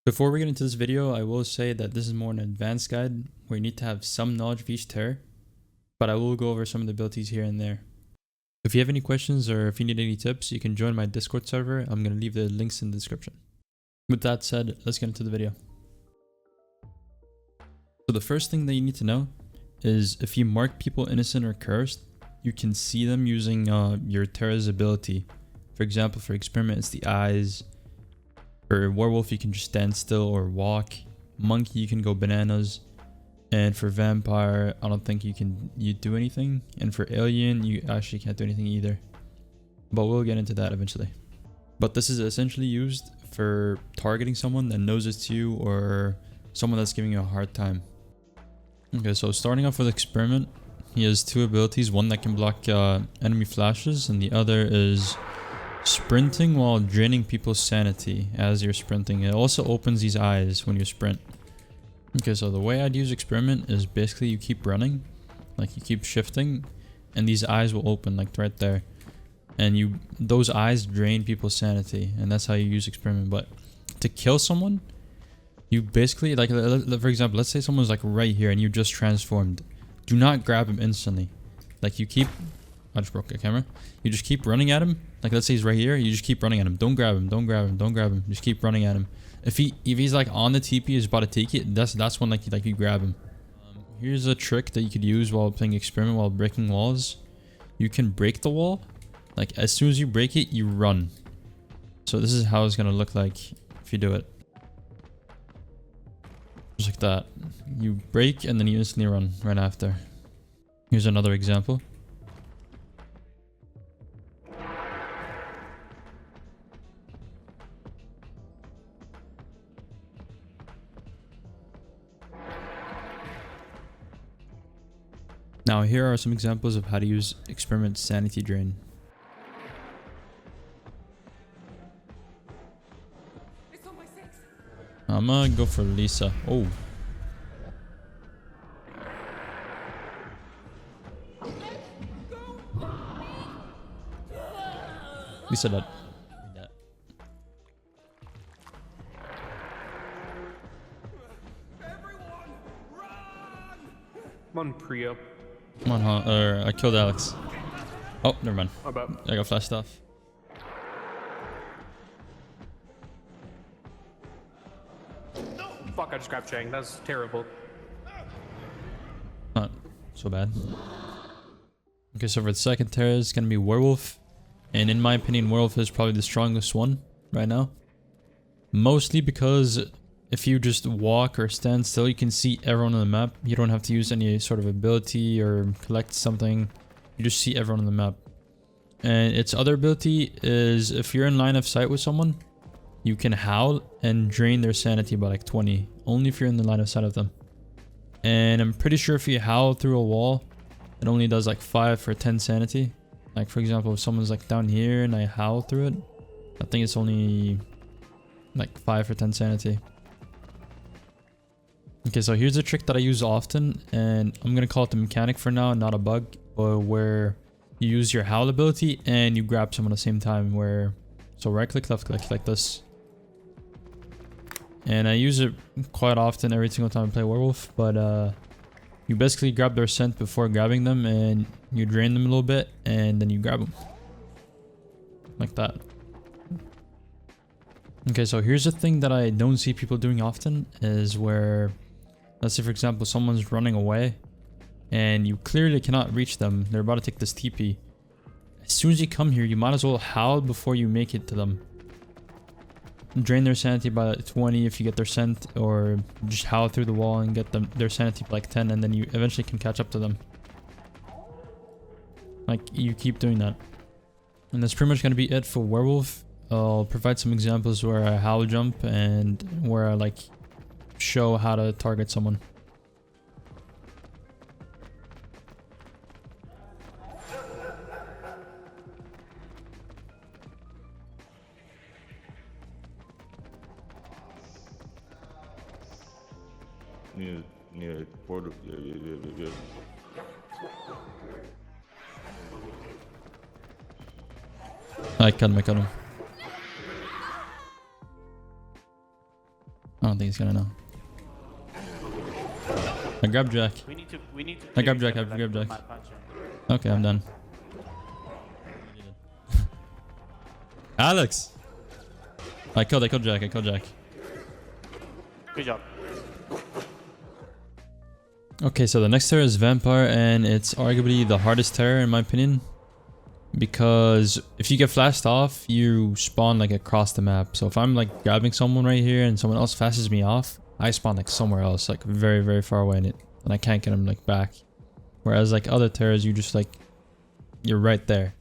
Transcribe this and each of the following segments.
Before we get into this video, I will say that this is more an advanced guide where you need to have some knowledge of each terror, but I will go over some of the abilities here and there. If you have any questions or if you need any tips, you can join my Discord server. I'm going to leave the links in the description. With that said, let's get into the video. So the first thing that you need to know is if you mark people innocent or cursed, you can see them using your terror's ability. For example, for experiment, it's the eyes. For werewolf, you can just stand still or walk. Monkey, you can go bananas. And for vampire, I don't think you do anything. And for alien, you actually can't do anything either. But we'll get into that eventually. But this is essentially used for targeting someone that knows it's you or someone that's giving you a hard time. Okay, so starting off with experiment, he has two abilities. One that can block enemy flashes, and the other is sprinting while draining people's sanity as you're sprinting. It also opens these eyes when you sprint. Okay, so the way I'd use experiment is basically you keep running, like you keep shifting, and these eyes will open like right there. And those eyes drain people's sanity, and that's how you use experiment. But to kill someone, you basically, like, for example, let's say someone's like right here and you just transformed. Do not grab him instantly. Like I just broke the camera. You just keep running at him. Like let's say he's right here, you just keep running at him. Don't grab him, don't grab him, don't grab him. Just keep running at him. If he's like on the TP, he's about to take it, that's when like you grab him. Here's a trick that you could use while playing experiment, while breaking walls. You can break the wall. Like as soon as you break it, you run. So this is how it's gonna look like if you do it. Just like that. You break and then you instantly run right after. Here's another example. Now here are some examples of how to use experiment sanity drain. I'm gonna go for Lisa. Oh. Lisa dead. I'm on pre-up. Come on, huh? I killed Alex. Oh, never mind. How about? I got flashed off. Fuck, I just grabbed Chang. That's terrible. Not so bad. Okay, so for the second terror, it's gonna be werewolf. And in my opinion, werewolf is probably the strongest one right now. Mostly because if you just walk or stand still, you can see everyone on the map. You don't have to use any sort of ability or collect something. You just see everyone on the map. And its other ability is if you're in line of sight with someone, you can howl and drain their sanity by like 20. Only if you're in the line of sight of them. And I'm pretty sure if you howl through a wall, it only does like 5 or 10 sanity. Like for example, if someone's like down here and I howl through it, I think it's only like 5 or 10 sanity. Okay, so here's a trick that I use often, and I'm gonna call it the mechanic for now, not a bug, where you use your howl ability and you grab someone at the same time. So right click, left click, like this. And I use it quite often every single time I play werewolf, but you basically grab their scent before grabbing them, and you drain them a little bit, and then you grab them like that. Okay, so here's a thing that I don't see people doing often, is where, let's say for example, someone's running away and you clearly cannot reach them. They're about to take this TP. As soon as you come here, you might as well howl before you make it to them. Drain their sanity by 20 if you get their scent, or just howl through the wall and get their sanity by like 10, and then you eventually can catch up to them. Like, you keep doing that. And that's pretty much going to be it for werewolf. I'll provide some examples where I howl jump and where I like show how to target someone. Yeah, portal. Yeah. I cut him. I don't think he's gonna know. I grabbed Jack. We need to. I grabbed Jack. I grabbed Jack. Okay, I'm done. Alex! I killed Jack. Good job. Okay, so the next terror is Vampire, and it's arguably the hardest terror in my opinion. Because if you get flashed off, you spawn like across the map. So if I'm like grabbing someone right here and someone else flashes me off, I spawn like somewhere else, like very, very far away in it. And I can't get them like back. Whereas like other terrors, you just like, you're right there.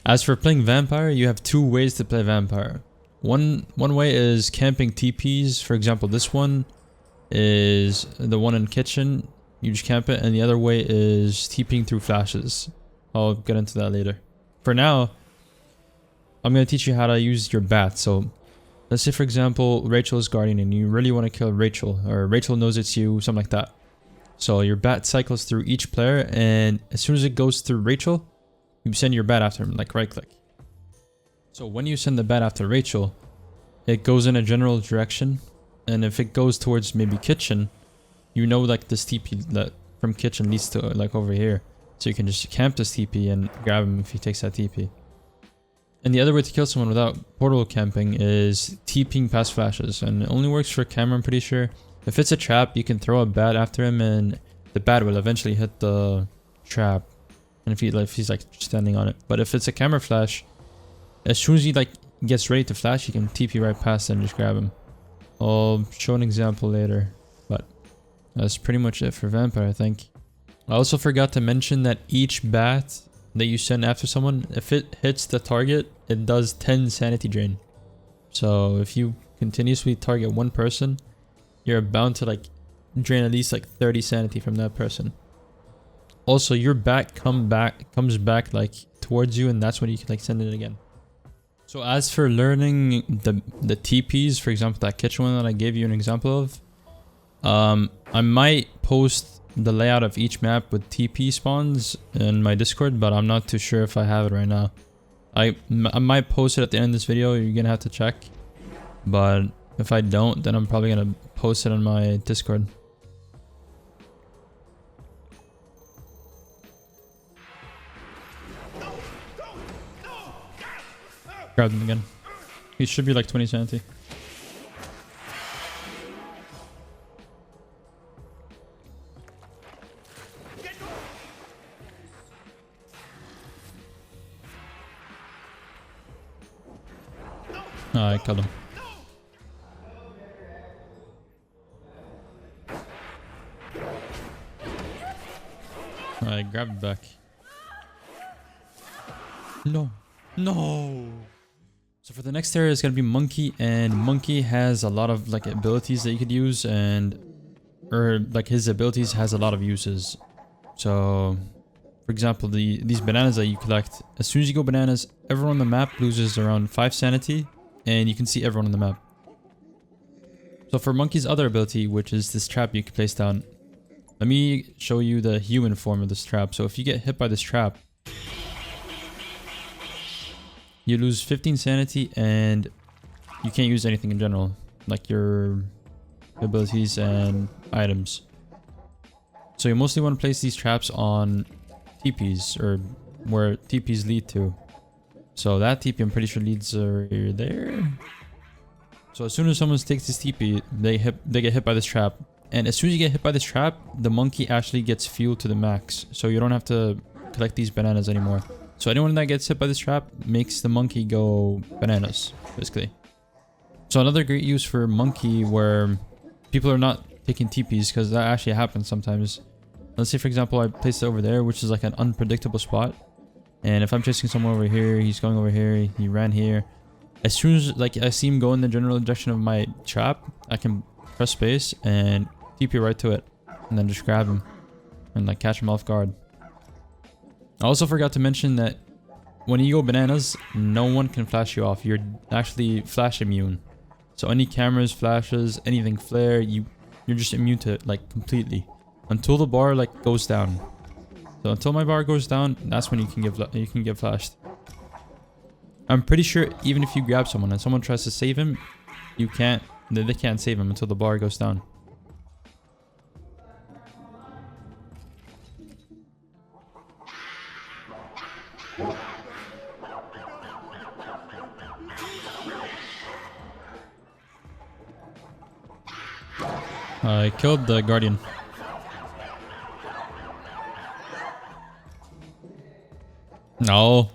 As for playing Vampire, you have two ways to play Vampire. One way is camping TPs. For example, this one is the one in kitchen. You just camp it. And the other way is TPing through flashes. I'll get into that later. For now, I'm going to teach you how to use your bat. So let's say, for example, Rachel is guarding and you really want to kill Rachel, or Rachel knows it's you, something like that. So your bat cycles through each player, and as soon as it goes through Rachel, you send your bat after him, like right click. So when you send the bat after Rachel, it goes in a general direction, and if it goes towards maybe kitchen, you know like this TP that from kitchen leads to like over here. So you can just camp this TP and grab him if he takes that TP. And the other way to kill someone without portal camping is TPing past flashes, and it only works for camera, I'm pretty sure. If it's a trap, you can throw a bat after him and the bat will eventually hit the trap. And if he's like standing on it. But if it's a camera flash, as soon as he like gets ready to flash, you can TP right past and just grab him. I'll show an example later, but that's pretty much it for Vampire, I think. I also forgot to mention that each bat that you send after someone, if it hits the target, it does 10 sanity drain. So if you continuously target one person, you're bound to like drain at least like 30 sanity from that person. Also, your bat comes back like towards you, and that's when you can like send it again. So as for learning the TPs, for example, that kitchen one that I gave you an example of, I might post the layout of each map with TP spawns in my Discord, but I'm not too sure if I have it right now. I might post it at the end of this video. You're gonna have to check, but if I don't, then I'm probably gonna post it on my Discord. Grab them again. He should be like 20 sanity. I killed him. I grabbed it back. No. No. So for the next area is going to be Monkey, and Monkey has a lot of like abilities that you could use, or like his abilities has a lot of uses. So for example, these bananas that you collect, as soon as you go bananas, everyone on the map loses around 5 sanity, and you can see everyone on the map. So for Monkey's other ability, which is this trap you can place down, let me show you the human form of this trap. So if you get hit by this trap, you lose 15 sanity and you can't use anything in general, like your abilities and items. So you mostly want to place these traps on TPs, or where TPs lead to. So that TP I'm pretty sure leads there. So as soon as someone takes this TP, they get hit by this trap. And as soon as you get hit by this trap, the Monkey actually gets fueled to the max. So you don't have to collect these bananas anymore. So anyone that gets hit by this trap makes the Monkey go bananas, basically. So another great use for Monkey where people are not taking TPs, because that actually happens sometimes. Let's say, for example, I placed it over there, which is like an unpredictable spot. And if I'm chasing someone over here, he's going over here, he ran here. As soon as like I see him go in the general direction of my trap, I can press space and TP right to it. And then just grab him and like catch him off guard. I also forgot to mention that when you go bananas, no one can flash you off. You're actually flash immune. So any cameras, flashes, anything flare, you're just immune to it like completely. Until the bar like goes down. So until my bar goes down, that's when you can get flashed. I'm pretty sure even if you grab someone and someone tries to save him, you can't Then they can't save him until the bar goes down. I killed the guardian. No.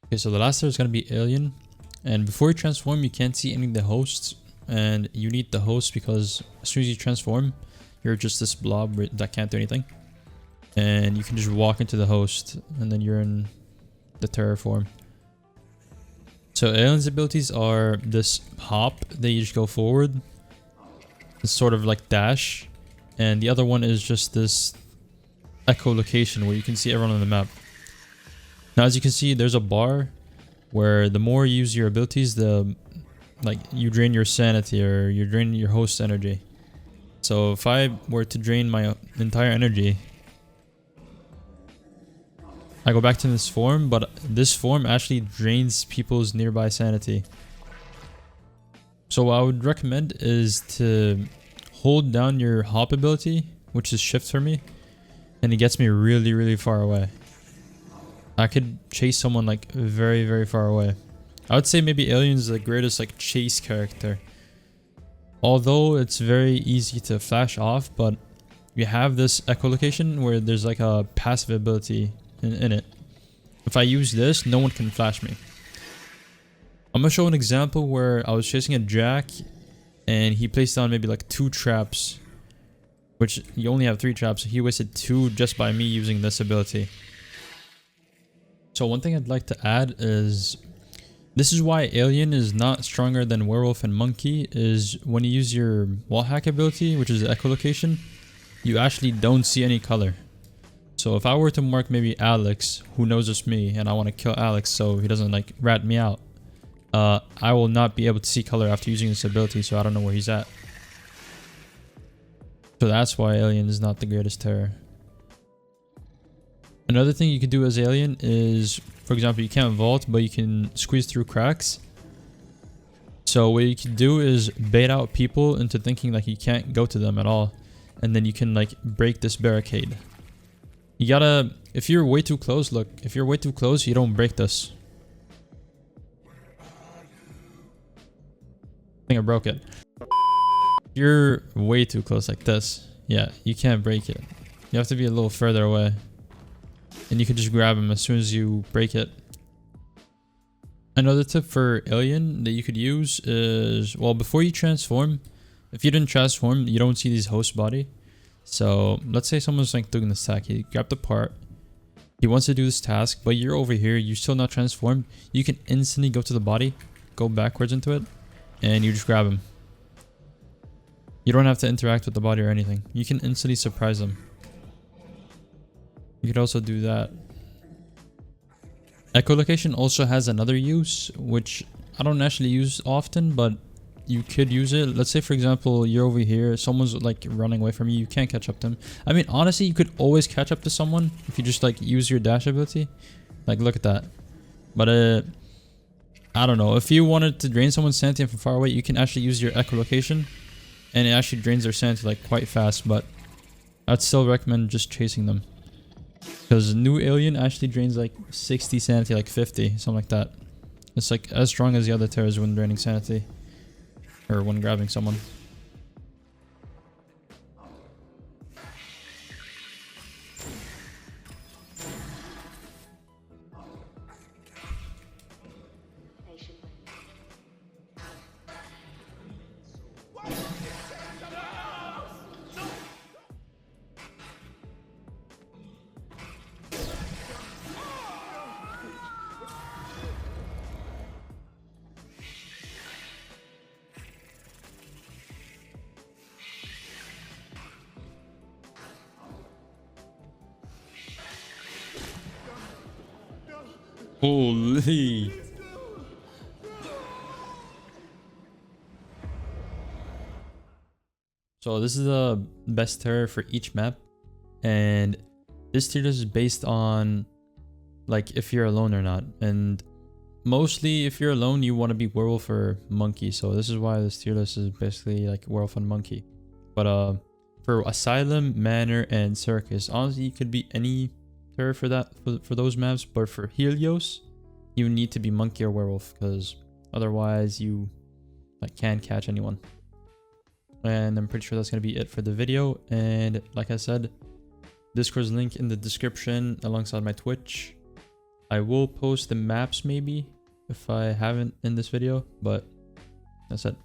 Okay, so the last there is going to be alien. And before you transform, you can't see any of the hosts. And you need the host because as soon as you transform, you're just this blob that can't do anything. And you can just walk into the host and then you're in the terror form. So alien's abilities are this hop that you just go forward. It's sort of like dash. And the other one is just this echolocation where you can see everyone on the map. Now as you can see, there's a bar where the more you use your abilities, the like you drain your sanity or you drain your host's energy. So if I were to drain my entire energy, I go back to this form, but this form actually drains people's nearby sanity. So what I would recommend is to hold down your hop ability, which is shift for me, and it gets me really, really far away. I could chase someone like very, very far away. I would say maybe Alien's the greatest like chase character. Although it's very easy to flash off, but you have this echolocation where there's like a passive ability in it. If I use this, no one can flash me. I'm gonna show an example where I was chasing a Jack and he placed down maybe like 2 traps, which you only have 3 traps. So he wasted 2 just by me using this ability. So one thing I'd like to add is this is why Alien is not stronger than Werewolf and Monkey, is when you use your wall hack ability, which is the echolocation, you actually don't see any color. So if I were to mark maybe Alex, who knows it's me, and I want to kill Alex so he doesn't like rat me out, I will not be able to see color after using this ability, so I don't know where he's at. So that's why Alien is not the greatest terror. Another thing you can do as Alien is, for example, you can't vault, but you can squeeze through cracks. So what you can do is bait out people into thinking like you can't go to them at all. And then you can like break this barricade. You gotta, if you're way too close, look, if you're way too close, you don't break this. I think I broke it. If you're way too close like this, yeah, you can't break it. You have to be a little further away. And you can just grab him as soon as you break it. Another tip for Alien that you could use is, well, before you transform, if you didn't transform, you don't see these host body. So let's say someone's like doing this attack. He grabbed the part. He wants to do this task, but you're over here. You're still not transformed. You can instantly go to the body, go backwards into it, and you just grab him. You don't have to interact with the body or anything. You can instantly surprise them. You could also do that. Echolocation also has another use, which I don't actually use often, but you could use it. Let's say, for example, you're over here, someone's like running away from you, you can't catch up to them. I mean, honestly, you could always catch up to someone if you just like use your dash ability. Like, look at that. But I don't know, if you wanted to drain someone's sanity from far away, you can actually use your echolocation, and it actually drains their sanity like quite fast. But I'd still recommend just chasing them, because new Alien actually drains like 60 sanity, like 50, something like that. It's like as strong as the other terrors when draining sanity. Or when grabbing someone. Holy. So this is the best terror for each map, and this tier list is based on like if you're alone or not, and mostly if you're alone you want to be werewolf or monkey, so this is why this tier list is basically like werewolf and monkey. But for asylum, manor, and circus, honestly you could be any terror for that, for those maps, but for Helios you need to be monkey or werewolf, because otherwise you like can't catch anyone. And I'm pretty sure that's gonna be it for the video. And like I said, Discord's link in the description alongside my Twitch. I will post the maps maybe if I haven't in this video, but that's it.